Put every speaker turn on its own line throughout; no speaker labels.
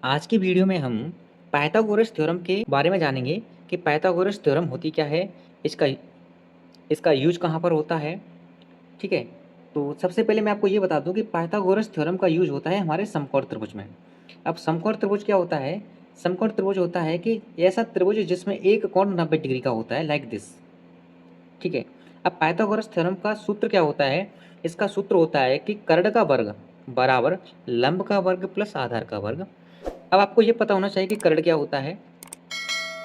आज की वीडियो में हम पाइथागोरस थ्योरम के बारे में जानेंगे कि पाइथागोरस थ्योरम होती क्या है, इसका इसका यूज कहाँ पर होता है। ठीक है, तो सबसे पहले मैं आपको ये बता दूं कि पाइथागोरस थ्योरम का यूज होता है हमारे समकोण त्रिभुज में। अब समकोण त्रिभुज क्या होता है? समकोण त्रिभुज होता है कि ऐसा त्रिभुज जिसमें एक कोण 90 डिग्री का होता है, लाइक दिस। ठीक है, अब पाइथागोरस थ्योरम का सूत्र क्या होता है? इसका सूत्र होता है कि कर्ण का वर्ग बराबर लंब का वर्ग प्लस आधार का वर्ग। अब आपको ये पता होना चाहिए कि कर्ण क्या होता है।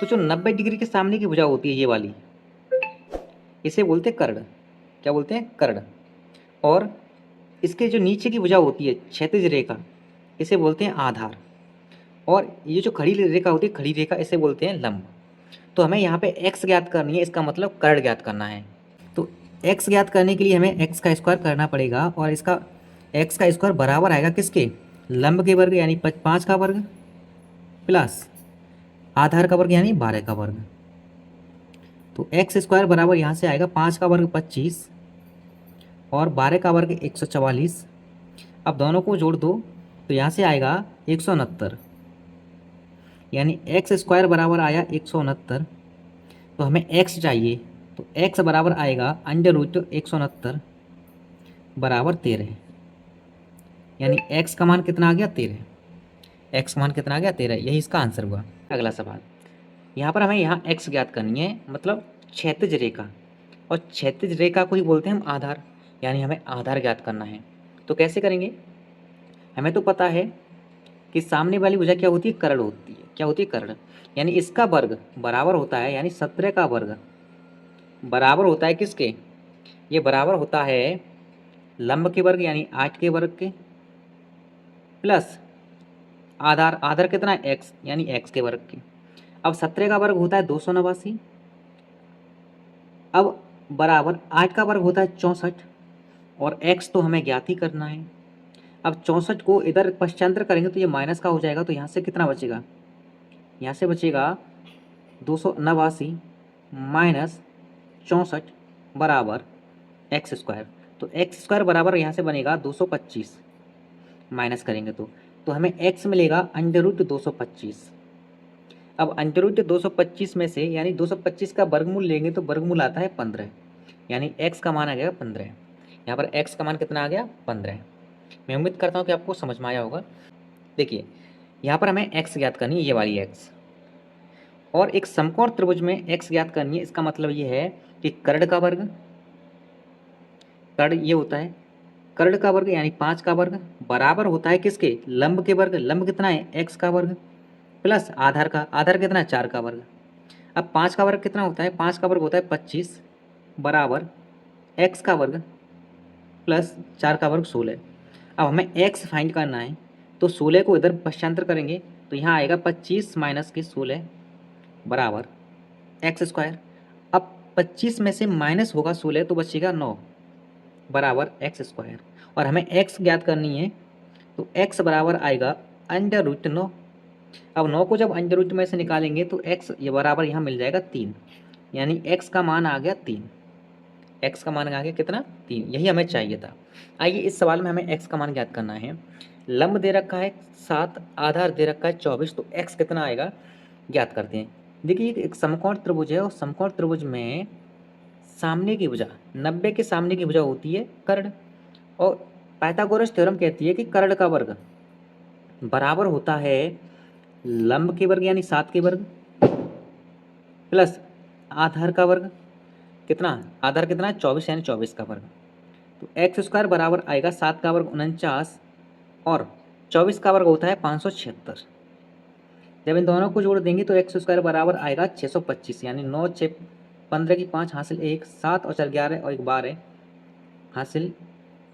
तो जो 90 डिग्री के सामने की भुजा होती है, ये वाली, इसे बोलते हैं कर्ण। क्या बोलते हैं? कर्ण। और इसके जो नीचे की भुजा होती है, क्षैतिज रेखा, इसे बोलते हैं आधार। और ये जो खड़ी रेखा होती है, खड़ी रेखा, इसे बोलते हैं लंब। तो हमें यहाँ पे एक्स ज्ञात करनी है, इसका मतलब कर्ण ज्ञात करना है। तो एक्स ज्ञात करने के लिए हमें एक्स का स्क्वायर करना पड़ेगा, और इसका एक्स का स्क्वायर बराबर आएगा किसके? लंब के वर्ग यानी 5 का वर्ग प्लस आधार का वर्ग यानी 12 का वर्ग। तो एक्स स्क्वायर बराबर यहाँ से आएगा 5 का वर्ग 25 और 12 का वर्ग 144। अब दोनों को जोड़ दो तो यहाँ से आएगा 169, यानी एक्स स्क्वायर बराबर आया 169। तो हमें एक्स चाहिए, तो एक्स बराबर आएगा अंडर रूट 169 बराबर 13, यानी एक्स का मान कितना आ गया? 13। एक्स का मान कितना आ गया? 13। यही इसका आंसर हुआ। अगला सवाल, यहाँ पर हमें यहाँ एक्स ज्ञात करनी है, मतलब क्षैतिज रेखा, और क्षैतिज रेखा को ही बोलते हैं हम आधार, यानी हमें आधार ज्ञात करना है। तो कैसे करेंगे? हमें तो पता है कि सामने वाली भुजा क्या होती है? कर्ण होती है। क्या होती है? कर्ण। यानी इसका वर्ग बराबर होता है, यानी 17 का वर्ग बराबर होता है किसके? ये बराबर होता है लंब के वर्ग यानी 8 के वर्ग के प्लस आधार। आधार कितना है? एक्स, यानी एक्स के वर्ग के। अब 17 का वर्ग होता है 289। अब बराबर 8 का वर्ग होता है 64, और x तो हमें ज्ञात ही करना है। अब 64 को इधर पश्चांतर करेंगे तो ये माइनस का हो जाएगा, तो यहाँ से कितना बचेगा? यहाँ से बचेगा 289 माइनस 64 बराबर एक्स स्क्वायर। तो एक्स स्क्वायर बराबर यहाँ से बनेगा 225, माइनस करेंगे तो हमें x मिलेगा अंडर रूट 225। अब अंडर रूट 225 में से, यानी 225 का वर्गमूल लेंगे तो वर्गमूल आता है 15, यानी x का मान आ गया 15। यहाँ पर x का मान कितना आ गया? 15। मैं उम्मीद करता हूँ कि आपको समझ में आया होगा। देखिए, यहाँ पर हमें x ज्ञात करनी है, ये वाली x, और एक समकोण त्रिभुज में x ज्ञात करनी है। इसका मतलब ये है कि कर्ण का वर्ग, कर्ण ये होता है कर्ण का वर्ग यानी 5 का वर्ग बराबर होता है किसके? लंब के वर्ग। लंब कितना है? x का वर्ग प्लस आधार का। आधार कितना है? 4 का वर्ग। अब 5 का वर्ग कितना होता है? 5 का वर्ग होता है 25 बराबर x का वर्ग प्लस 4 का वर्ग 16। अब हमें x फाइंड करना है, तो 16 को इधर पश्चांतर करेंगे तो यहाँ आएगा 25 माइनस के 16 बराबर एक्स स्क्वायर। अब 25 में से माइनस होगा 16 तो बचेगा 9 बराबर एक्स स्क्वायर। और हमें x ज्ञात करनी है, तो x बराबर आएगा अंडर रूट 9। अब 9 को जब अंडर रूट में से निकालेंगे तो x ये बराबर यहाँ मिल जाएगा 3, यानी x का मान आ गया 3। x का मान आ गया कितना? 3। यही हमें चाहिए था। आइए इस सवाल में हमें x का मान ज्ञात करना है। लंब दे रखा है 7, आधार दे रखा है 24, तो x कितना आएगा ज्ञात करते हैं। देखिए, एक समकोण त्रिभुज है, और समकोण त्रिभुज में सामने की भुजा 90 के सामने की भुजा होती है कर्ण, और पाइथागोरस थ्योरम कहती है कि कर्ण का वर्ग बराबर होता है लंब के वर्ग यानी 7 के वर्ग प्लस आधार का वर्ग। कितना? आधार कितना है? 24, यानी 24 का वर्ग। तो एक्स स्क्वायर बराबर आएगा 7 का वर्ग 49, और 24 का वर्ग होता है 576। जब इन दोनों को जोड़ देंगे तो एक्स स्क्वायर बराबर आएगा 625, यानी 9 6 15 की 5 हासिल 1, 7 और 4 11 और 1 12 हासिल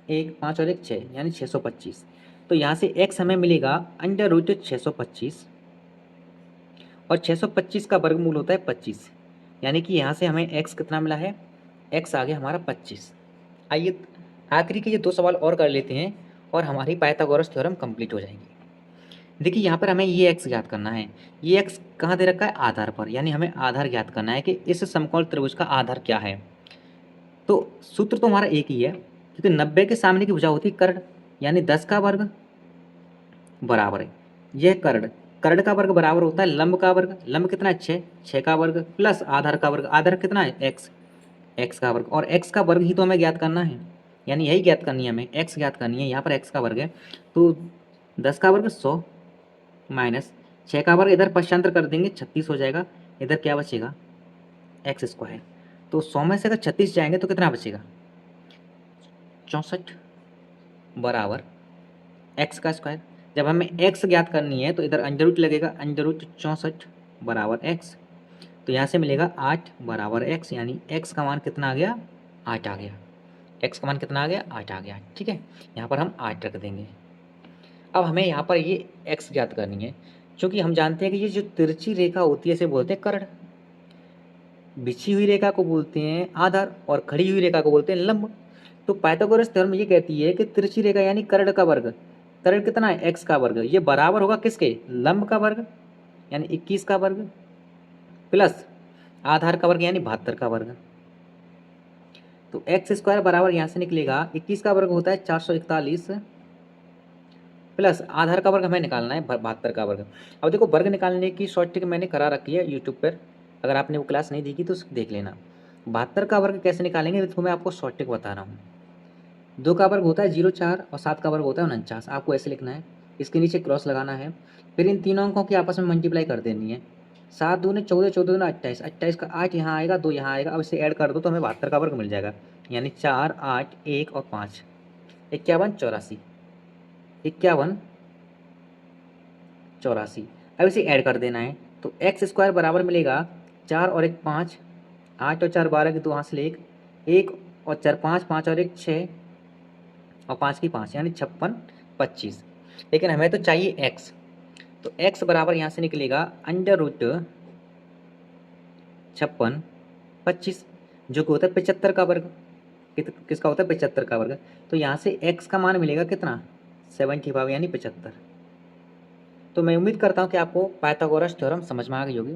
1, 5 और 1 6, यानी 625। तो यहाँ से x हमें मिलेगा अंडर रूट 625, और 625 का वर्गमूल होता है 25, यानी कि यहाँ से हमें x कितना मिला है? x आ गया हमारा 25। आइए आखिरी के ये 2 सवाल और कर लेते हैं, और हमारी पाइथागोरस थ्योरम कंप्लीट हो जाएगी। देखिए, यहाँ पर हमें ये x ज्ञात करना है। ये x कहाँ दे रखा है? आधार पर, यानी हमें आधार ज्ञात करना है कि इस समकोण त्रिभुज का आधार क्या है। तो सूत्र तो हमारा एक ही है, क्योंकि 90 के सामने की भुजा होती है कर्ण, यानी 10 का वर्ग बराबर है यह कर्ण, कर्ण का वर्ग बराबर होता है लंब का वर्ग, लंब कितना है 6, 6 का वर्ग प्लस आधार का वर्ग, आधार कितना है x, x का वर्ग, और x का वर्ग ही तो हमें ज्ञात करना है, यानी यही ज्ञात करनी है हमें, x ज्ञात करनी है, यहाँ पर x का वर्ग है। तो 10 का वर्ग 100 माइनस 6 का वर्ग, इधर पश्चांतर कर देंगे 36 हो जाएगा, इधर क्या बचेगा एक्स स्क्वायर। तो 100 में से अगर 36 जाएंगे तो कितना बचेगा 64 बराबर एक्स का स्क्वायर। जब हमें एक्स ज्ञात करनी है तो इधर अंडर रूट लगेगा, अंडर रूट 64 बराबर एक्स, तो यहाँ से मिलेगा 8 बराबर एक्स, यानी एक्स का मान कितना आ गया 8 आ गया, एक्स का मान कितना आ गया 8 आ गया। ठीक है, यहाँ पर हम 8 रख देंगे। अब हमें यहाँ पर ये एक्स ज्ञात करनी है, क्योंकि हम जानते हैं कि ये जो तिरछी रेखा होती है इसे बोलते हैं कर्ण, बिछी हुई रेखा को बोलते हैं आधार और खड़ी हुई रेखा को बोलते हैं लंब। तो पाइथागोरस थ्योरम ये कहती है कि तिरछी रेखा यानी कर्ण का वर्ग, कर्ण कितना है एक्स का वर्ग, ये बराबर होगा किसके लंब का वर्ग यानी 21 का वर्ग प्लस आधार का वर्ग यानी 72 का वर्ग। तो एक्स स्क्वायर बराबर यहाँ से निकलेगा 21 का वर्ग होता है 441 प्लस आधार का वर्ग हमें निकालना है 72 का वर्ग। अब देखो वर्ग निकालने की शॉर्ट ट्रिक मैंने करा रखी है यूट्यूब पर, अगर आपने वो क्लास नहीं देखी तो देख लेना। 72 का वर्ग कैसे निकालेंगे तो मैं आपको शॉर्ट ट्रिक बता रहा हूँ। 2 का वर्ग होता है 0,4 और 7 का वर्ग होता है 49, आपको ऐसे लिखना है, इसके नीचे क्रॉस लगाना है, फिर इन तीनों अंकों की आपस में मल्टीप्लाई कर देनी है। 7 दूने 14, 14 दूने 28, 28 का 8 यहाँ आएगा, 2 यहाँ आएगा, अब इसे ऐड कर दो तो हमें 72 का वर्ग मिल जाएगा, यानी 4, 8, 1 और 5, 51, 84, 51, 84। अब इसे ऐड कर देना है, तो एक्स स्क्वायर बराबर मिलेगा 4 और 1 5, 8 और 4 12 की 2 हासिल 1, 1 और 4 5, 5 और 1 6 और 5 की 5 यानी 56 25। लेकिन हमें तो चाहिए x, तो x बराबर यहाँ से निकलेगा अंडर रूट 56 25, जो कि होता है 75 का वर्ग। किसका होता है 75 का वर्ग। तो यहाँ से x का मान मिलेगा कितना 75 यानी 75। तो मैं उम्मीद करता हूँ कि आपको पाइथागोरस थ्योरम समझ में आ गई होगी।